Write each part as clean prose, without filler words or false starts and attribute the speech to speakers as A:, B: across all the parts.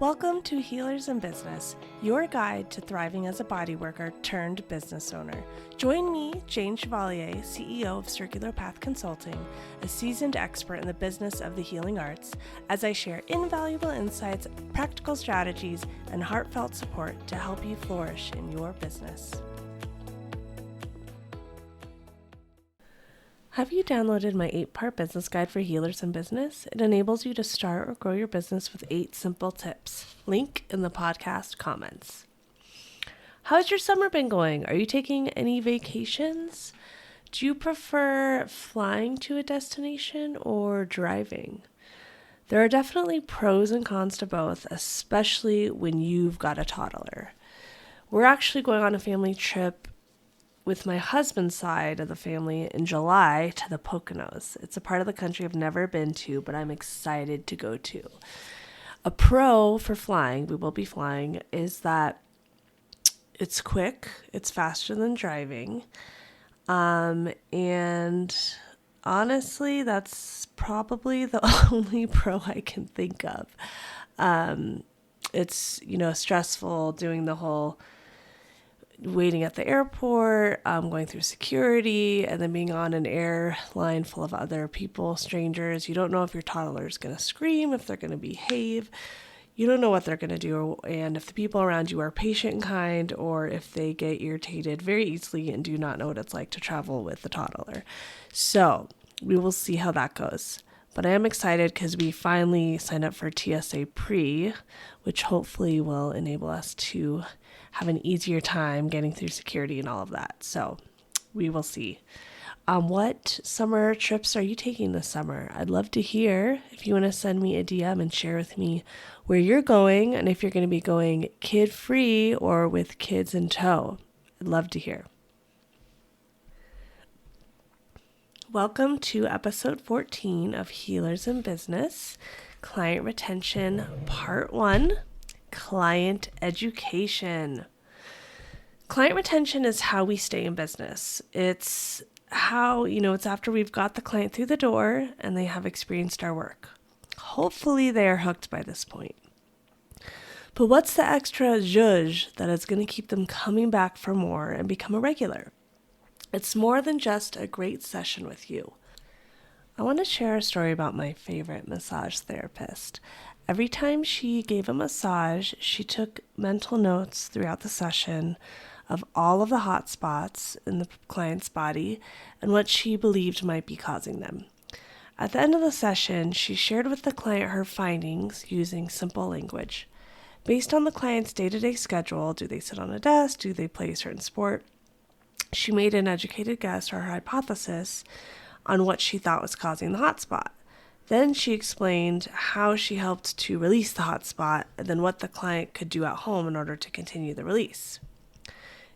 A: Welcome to Healers in Business, your guide to thriving as a bodyworker turned business owner. Join me, Jane Chevalier, CEO of Circular Path Consulting, a seasoned expert in the business of the healing arts, as I share invaluable insights, practical strategies, and heartfelt support to help you flourish in your business. Have you downloaded my 8-part business guide for healers in business? It enables you to start or grow your business with 8 simple tips. Link in the podcast comments. How's your summer been going? Are you taking any vacations? Do you prefer flying to a destination or driving? There are definitely pros and cons to both, especially when you've got a toddler. We're actually going on a family trip with my husband's side of the family in July to the Poconos. It's a part of the country I've never been to, but I'm excited to go to. A pro for flying, we will be flying, is that it's quick, it's faster than driving, and honestly, that's probably the only pro I can think of. It's, stressful doing the whole waiting at the airport, going through security, and then being on an airline full of other people, strangers. You don't know if your toddler is going to scream, if they're going to behave. You don't know what they're going to do, and if the people around you are patient and kind, or if they get irritated very easily and do not know what it's like to travel with the toddler. So we will see how that goes. But I am excited because we finally signed up for TSA Pre, which hopefully will enable us to have an easier time getting through security and all of that. So we will see. What summer trips are you taking this summer? I'd love to hear. If you want to send me a DM and share with me where you're going and if you're going to be going kid-free or with kids in tow. I'd love to hear. Welcome to episode 14 of Healers in Business, Client Retention, Part 1, Client Education. Client retention is how we stay in business. It's how, it's after we've got the client through the door and they have experienced our work. Hopefully they are hooked by this point. But what's the extra zhuzh that is going to keep them coming back for more and become a regular? It's more than just a great session with you. I want to share a story about my favorite massage therapist. Every time she gave a massage, she took mental notes throughout the session of all of the hot spots in the client's body and what she believed might be causing them. At the end of the session, she shared with the client her findings using simple language. Based on the client's day-to-day schedule, do they sit on a desk? Do they play a certain sport? She made an educated guess or her hypothesis on what she thought was causing the hot spot. Then she explained how she helped to release the hot spot and then what the client could do at home in order to continue the release.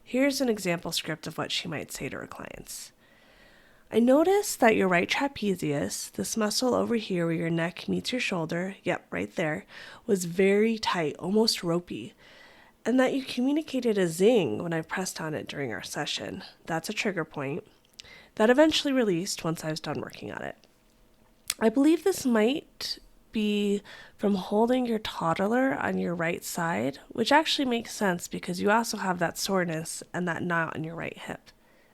A: Here's an example script of what she might say to her clients. I noticed that your right trapezius, this muscle over here where your neck meets your shoulder, yep, right there, was very tight, almost ropey. And that you communicated a zing when I pressed on it during our session. That's a trigger point that eventually released once I was done working on it. I believe this might be from holding your toddler on your right side, which actually makes sense because you also have that soreness and that knot on your right hip.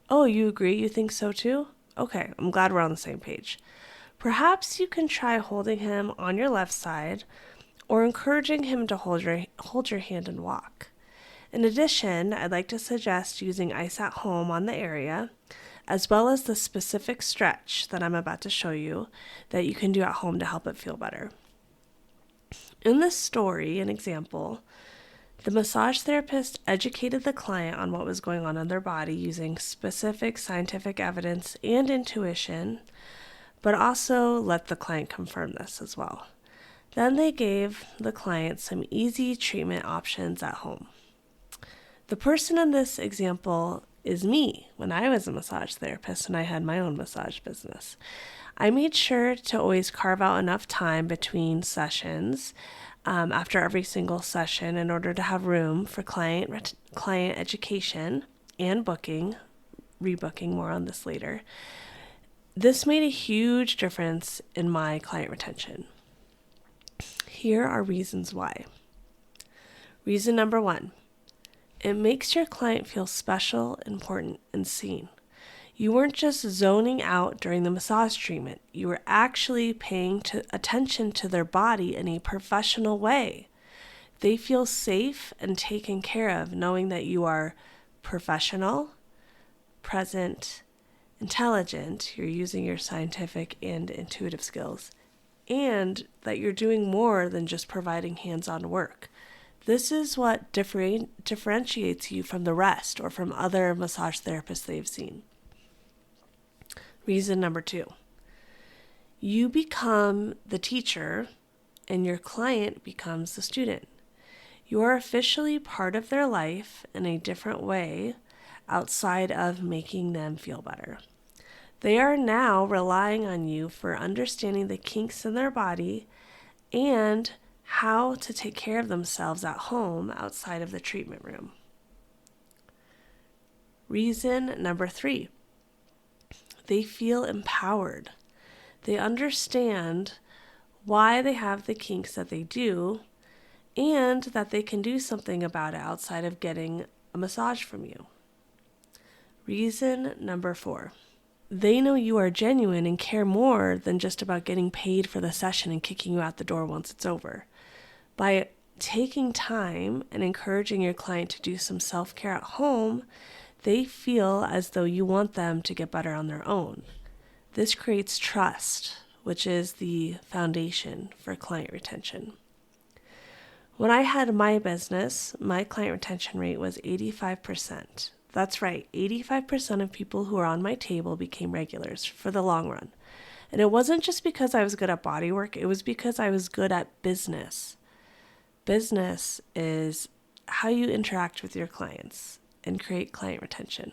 A: Oh, you agree? You think so too? Okay, I'm glad we're on the same page. Perhaps you can try holding him on your left side or encouraging him to hold your hand and walk. In addition, I'd like to suggest using ice at home on the area, as well as the specific stretch that I'm about to show you that you can do at home to help it feel better. In this story, an example, the massage therapist educated the client on what was going on in their body using specific scientific evidence and intuition, but also let the client confirm this as well. Then they gave the client some easy treatment options at home. The person in this example is me when I was a massage therapist and I had my own massage business. I made sure to always carve out enough time between sessions after every single session in order to have room for client education and booking, rebooking, more on this later. This made a huge difference in my client retention. Here are reasons why. Reason number 1, it makes your client feel special, important, and seen. You weren't just zoning out during the massage treatment. You were actually paying attention to their body in a professional way. They feel safe and taken care of knowing that you are professional, present, intelligent, you're using your scientific and intuitive skills, and that you're doing more than just providing hands-on work. This is what differentiates you from the rest or from other massage therapists they've seen. Reason number 2, you become the teacher and your client becomes the student. You are officially part of their life in a different way outside of making them feel better. They are now relying on you for understanding the kinks in their body and how to take care of themselves at home outside of the treatment room. Reason number 3, they feel empowered. They understand why they have the kinks that they do and that they can do something about it outside of getting a massage from you. Reason number 4, they know you are genuine and care more than just about getting paid for the session and kicking you out the door once it's over. By taking time and encouraging your client to do some self-care at home, they feel as though you want them to get better on their own. This creates trust, which is the foundation for client retention. When I had my business, my client retention rate was 85%. That's right, 85% of people who are on my table became regulars for the long run. And it wasn't just because I was good at bodywork, it was because I was good at business. Business is how you interact with your clients and create client retention.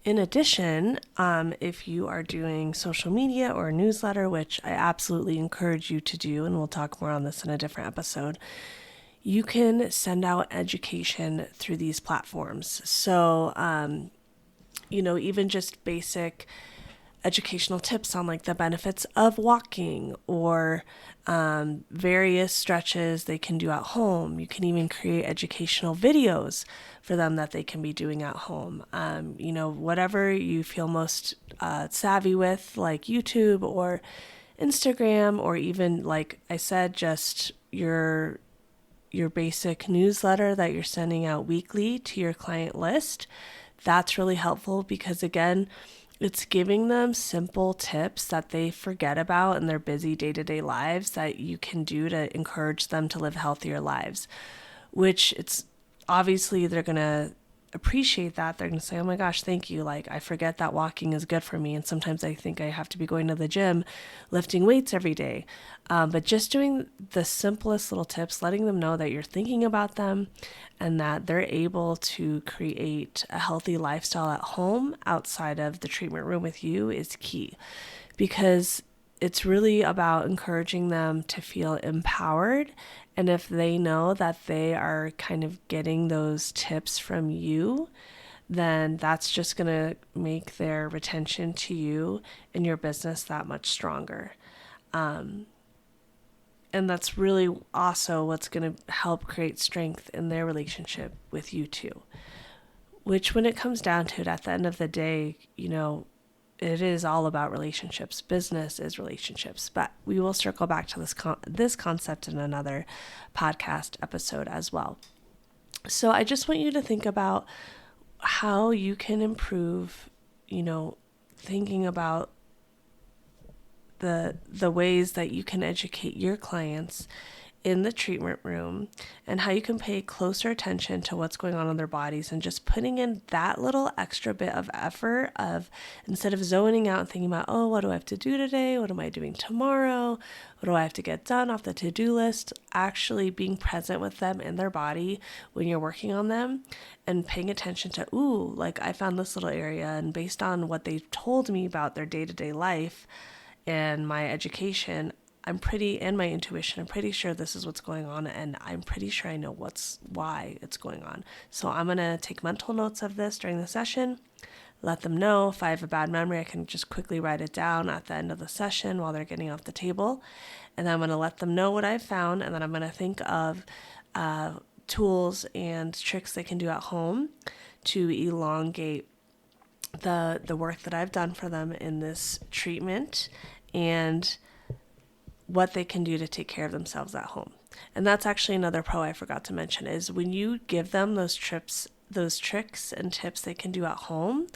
A: In addition, if you are doing social media or a newsletter, which I absolutely encourage you to do, and we'll talk more on this in a different episode, you can send out education through these platforms. So, even just basic educational tips on like the benefits of walking or various stretches they can do at home. You can even create educational videos for them that they can be doing at home. Whatever you feel most savvy with, like YouTube or Instagram, or even, like I said, just your basic newsletter that you're sending out weekly to your client list. That's really helpful because, again, it's giving them simple tips that they forget about in their busy day-to-day lives that you can do to encourage them to live healthier lives, which it's obviously they're going to appreciate that. They're going to say, oh my gosh, thank you. Like, I forget that walking is good for me. And sometimes I think I have to be going to the gym, lifting weights every day. But just doing the simplest little tips, letting them know that you're thinking about them and that they're able to create a healthy lifestyle at home outside of the treatment room with you is key, because it's really about encouraging them to feel empowered. And if they know that they are kind of getting those tips from you, then that's just going to make their retention to you and your business that much stronger. And that's really also what's going to help create strength in their relationship with you too. Which, when it comes down to it, at the end of the day, it is all about relationships. Business is relationships. But we will circle back to this concept in another podcast episode as well. So I just want you to think about how you can improve, thinking about the ways that you can educate your clients in the treatment room and how you can pay closer attention to what's going on in their bodies, and just putting in that little extra bit of effort of, instead of zoning out and thinking about, oh, what do I have to do today? What am I doing tomorrow? What do I have to get done off the to-do list? Actually being present with them in their body when you're working on them and paying attention to, ooh, like I found this little area, and based on what they've told me about their day-to-day life and my education, and my intuition, I'm pretty sure this is what's going on, and I'm pretty sure I know why it's going on. So I'm going to take mental notes of this during the session. let them know. If I have a bad memory, I can just quickly write it down at the end of the session while they're getting off the table. And then I'm going to let them know what I've found, and then I'm going to think of tools and tricks they can do at home to elongate the work that I've done for them in this treatment, and what they can do to take care of themselves at home. And that's actually another pro I forgot to mention, is when you give them those tricks and tips they can do at home,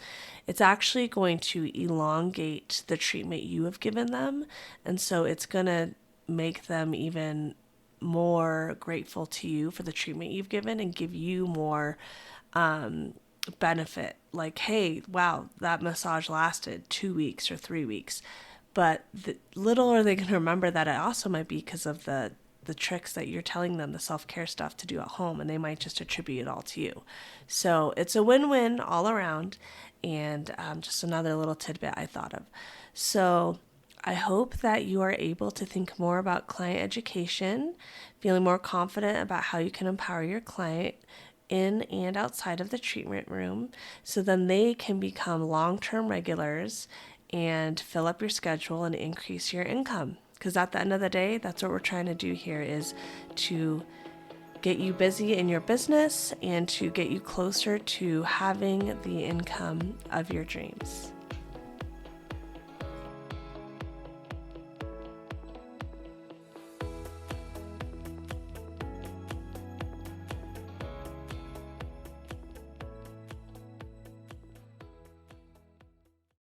A: it's actually going to elongate the treatment you have given them. And so it's going to make them even more grateful to you for the treatment you've given and give you more benefit. Like, hey, wow, that massage lasted 2 weeks or 3 weeks. But little are they going to remember that it also might be because of the tricks that you're telling them, the self-care stuff to do at home, and they might just attribute it all to you. So it's a win-win all around, and just another little tidbit I thought of. So I hope that you are able to think more about client education, feeling more confident about how you can empower your client in and outside of the treatment room, so then they can become long-term regulars and fill up your schedule and increase your income. Because at the end of the day, that's what we're trying to do here, is to get you busy in your business and to get you closer to having the income of your dreams.